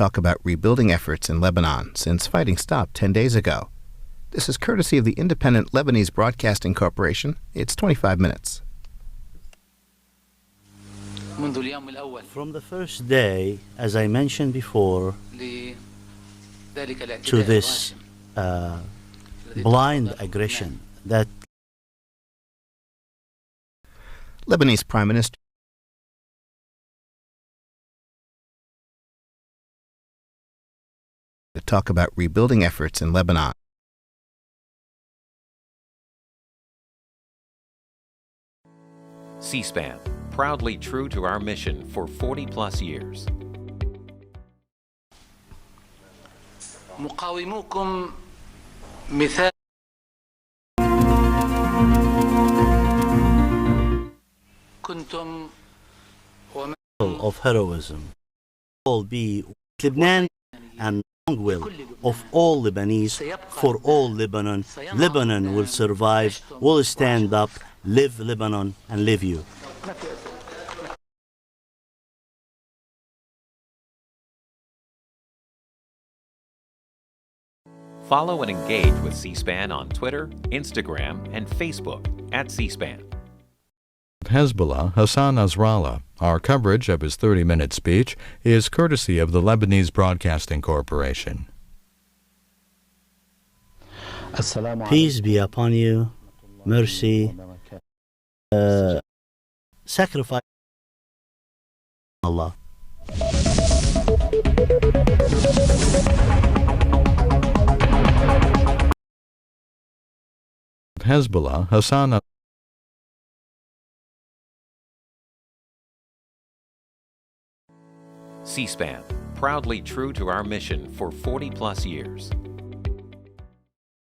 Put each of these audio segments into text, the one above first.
talk about rebuilding efforts in Lebanon since fighting stopped 10 days ago. This is courtesy of the independent Lebanese Broadcasting Corporation. It's 25 minutes. From the first day, as I mentioned before, to this blind aggression that Lebanese Prime Minister to talk about rebuilding efforts in Lebanon. C-SPAN, proudly true to our mission for 40-plus years. مقاوموكم مثال كنتم of heroism will be Lebanon and strong will of all Lebanese for all Lebanon. Lebanon will survive, will stand up, live Lebanon and live you. Follow and engage with C-SPAN on Twitter, Instagram, and Facebook at C-SPAN. Hezbollah, Hassan Nasrallah. Our coverage of his 30-minute speech is courtesy of the Lebanese Broadcasting Corporation. Peace be upon you, mercy, sacrifice Allah. Hezbollah, Hassan C-SPAN, proudly true to our mission for 40-plus years.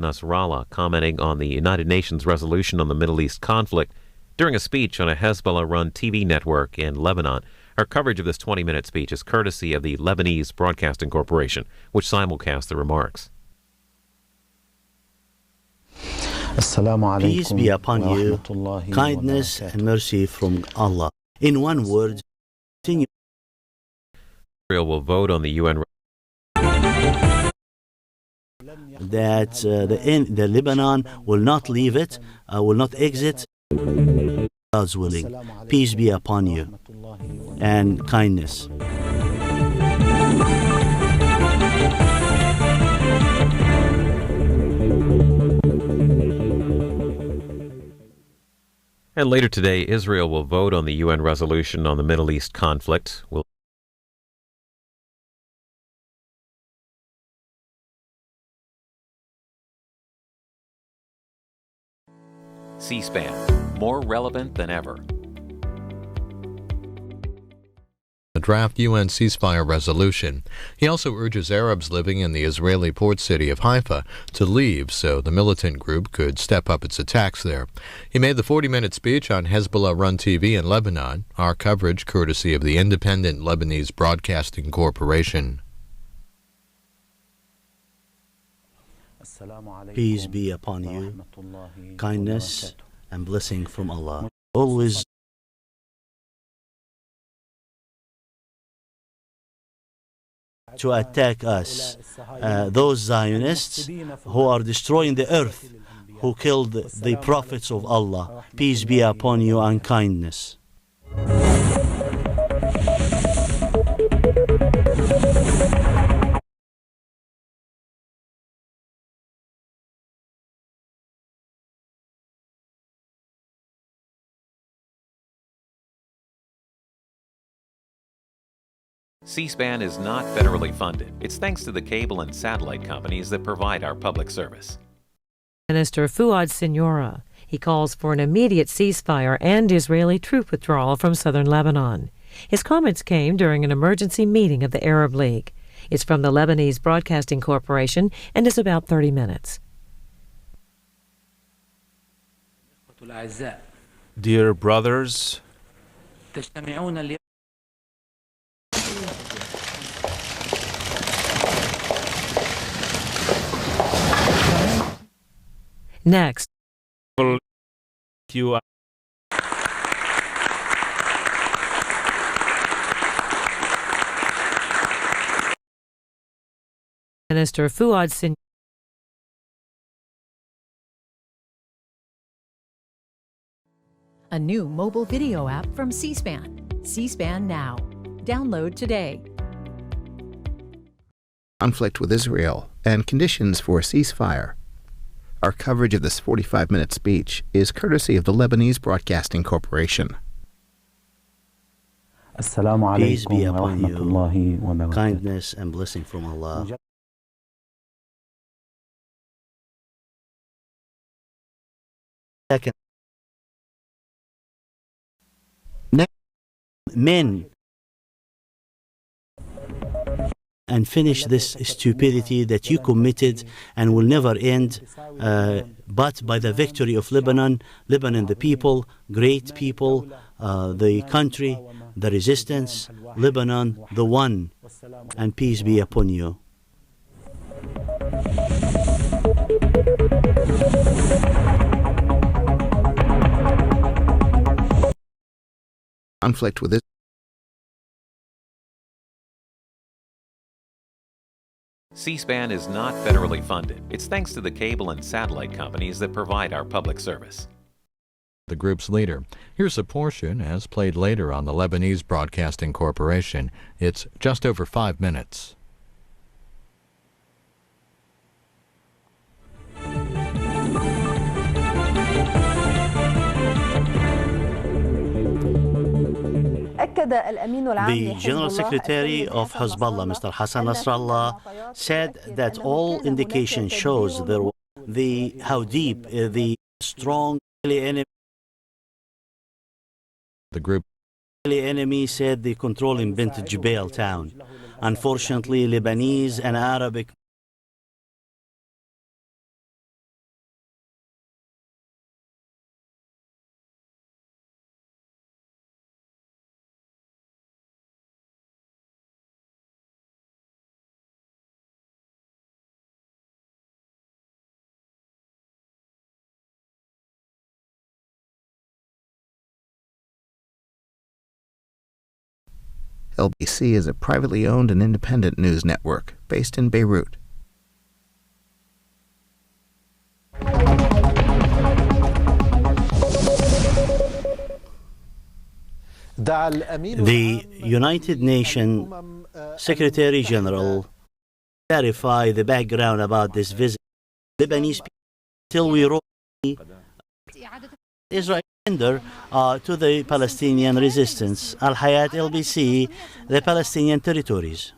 Nasrallah commenting on the United Nations resolution on the Middle East conflict during a speech on a Hezbollah-run TV network in Lebanon. Our coverage of this 20-minute speech is courtesy of the Lebanese Broadcasting Corporation, which simulcasts the remarks. Peace be upon you, kindness and mercy from Allah. In one word, continue. Israel will vote on the UN that the Lebanon will not leave it, will not exit. God's willing. Peace be upon you and kindness. And later today, Israel will vote on the UN resolution on the Middle East conflict. C-SPAN, more relevant than ever. The draft UN ceasefire resolution. He also urges Arabs living in the Israeli port city of Haifa to leave so the militant group could step up its attacks there. He made the 40-minute speech on Hezbollah-run TV in Lebanon, our coverage courtesy of the independent Lebanese Broadcasting Corporation. Peace be upon you, kindness and blessing from Allah. Always to attack us, those Zionists who are destroying the earth, who killed the prophets of Allah. Peace be upon you and kindness. C-SPAN is not federally funded. It's thanks to the cable and satellite companies that provide our public service. Minister Fuad Signora. He calls for an immediate ceasefire and Israeli troop withdrawal from southern Lebanon. His comments came during an emergency meeting of the Arab League. It's from the Lebanese Broadcasting Corporation and is about 30 minutes. Dear brothers, Next. you Minister Fuad Sinyoura. A new mobile video app from C-SPAN. C-SPAN Now. Download today. Conflict with Israel and conditions for a ceasefire. Our coverage of this 45-minute speech is courtesy of the Lebanese Broadcasting Corporation. Peace be upon you, kindness and blessing from Allah. Second, men and finish this stupidity that you committed and will never end, but by the victory of Lebanon, the people, great people, the country, the resistance, Lebanon, the one, and peace be upon you. Conflict with Israel. C-SPAN is not federally funded. It's thanks to the cable and satellite companies that provide our public service. The group's leader. Here's a portion as played later on the Lebanese Broadcasting Corporation. It's just over 5 minutes. The General Secretary of Hezbollah, Mr. Hassan Nasrallah, said that all indication shows how deep the strong enemy. The group enemy said they control in Bint Jubail town. Unfortunately, Lebanese and Arabic LBC is a privately owned and independent news network based in Beirut. The United Nations Secretary General clarify the background about this visit. Lebanese people, till we wrote Israel to the Palestinian resistance. Al Hayat LBC, the Palestinian territories.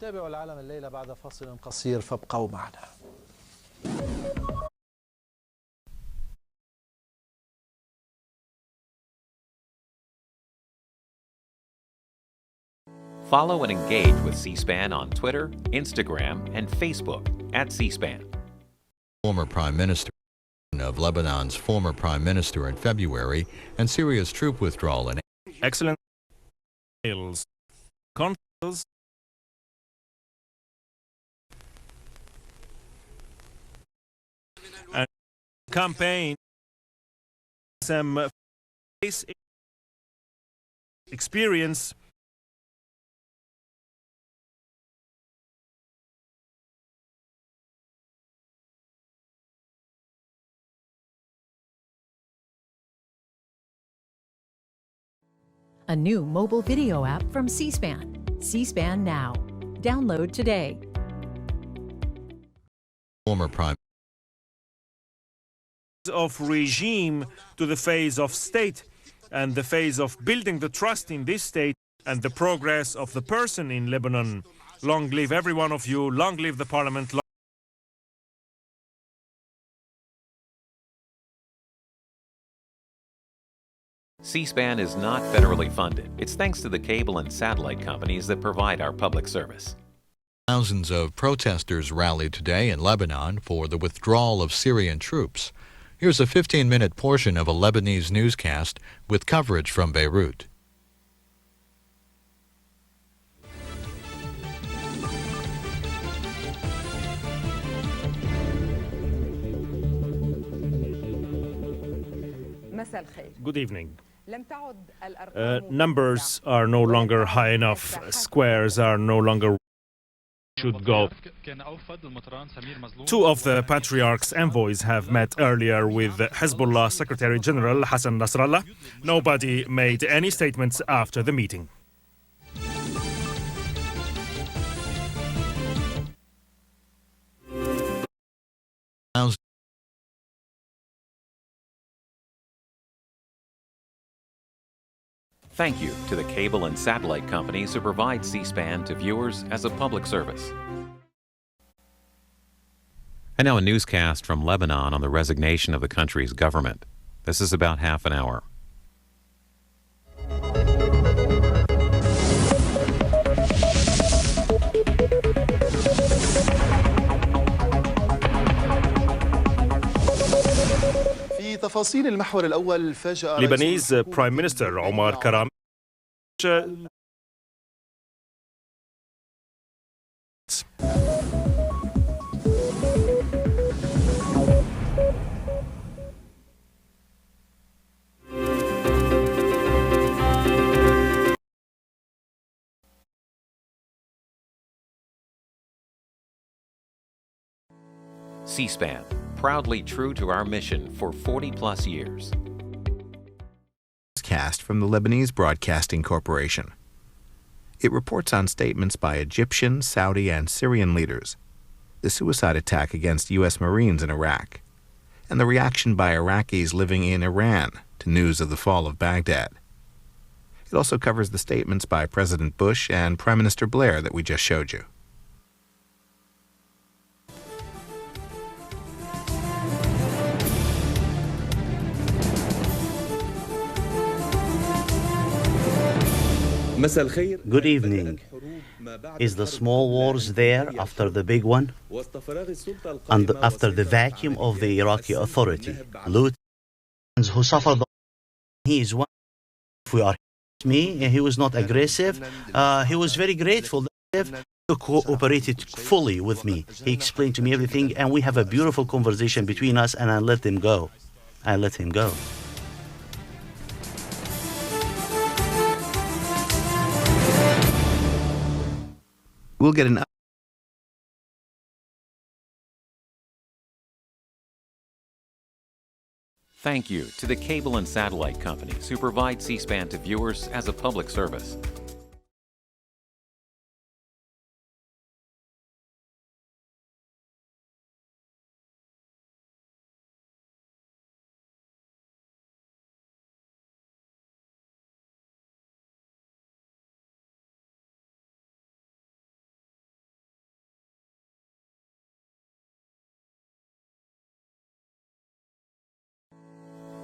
Follow and engage with C-SPAN on Twitter, Instagram, and Facebook at C-SPAN. Former Prime Minister of Lebanon's former Prime Minister in February and Syria's troop withdrawal in excellent sales, confidence, and campaign some experience. A new mobile video app from C-SPAN. C-SPAN Now. Download today. Former Prime of regime to the phase of state and the phase of building the trust in this state and the progress of the person in Lebanon. Long live every one of you. Long live the parliament. C-SPAN is not federally funded. It's thanks to the cable and satellite companies that provide our public service. Thousands of protesters rallied today in Lebanon for the withdrawal of Syrian troops. Here's a 15-minute portion of a Lebanese newscast with coverage from Beirut. Good evening. Numbers are no longer high enough. Squares are no longer should go. Two of the Patriarch's envoys have met earlier with Hezbollah Secretary General Hassan Nasrallah. Nobody made any statements after the meeting. Thank you to the cable and satellite companies who provide C-SPAN to viewers as a public service. And now a newscast from Lebanon on the resignation of the country's government. This is about half an hour. Lebanese Prime Minister Omar Karam C-SPAN, proudly true to our mission for 40-plus years. Cast from the Lebanese Broadcasting Corporation. It reports on statements by Egyptian, Saudi, and Syrian leaders, the suicide attack against U.S. Marines in Iraq, and the reaction by Iraqis living in Iran to news of the fall of Baghdad. It also covers the statements by President Bush and Prime Minister Blair that we just showed you. Good evening. Is the small wars there after the big one? And after the vacuum of the Iraqi Authority? Lieutenants who suffered, he is one. If we are me, he was not aggressive. He was very grateful. He cooperated fully with me. He explained to me everything, and we have a beautiful conversation between us, and I let him go. I let him go. We'll get an Thank you to the cable and satellite companies who provide C-SPAN to viewers as a public service.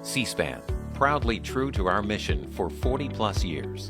C-SPAN, proudly true to our mission for 40-plus years.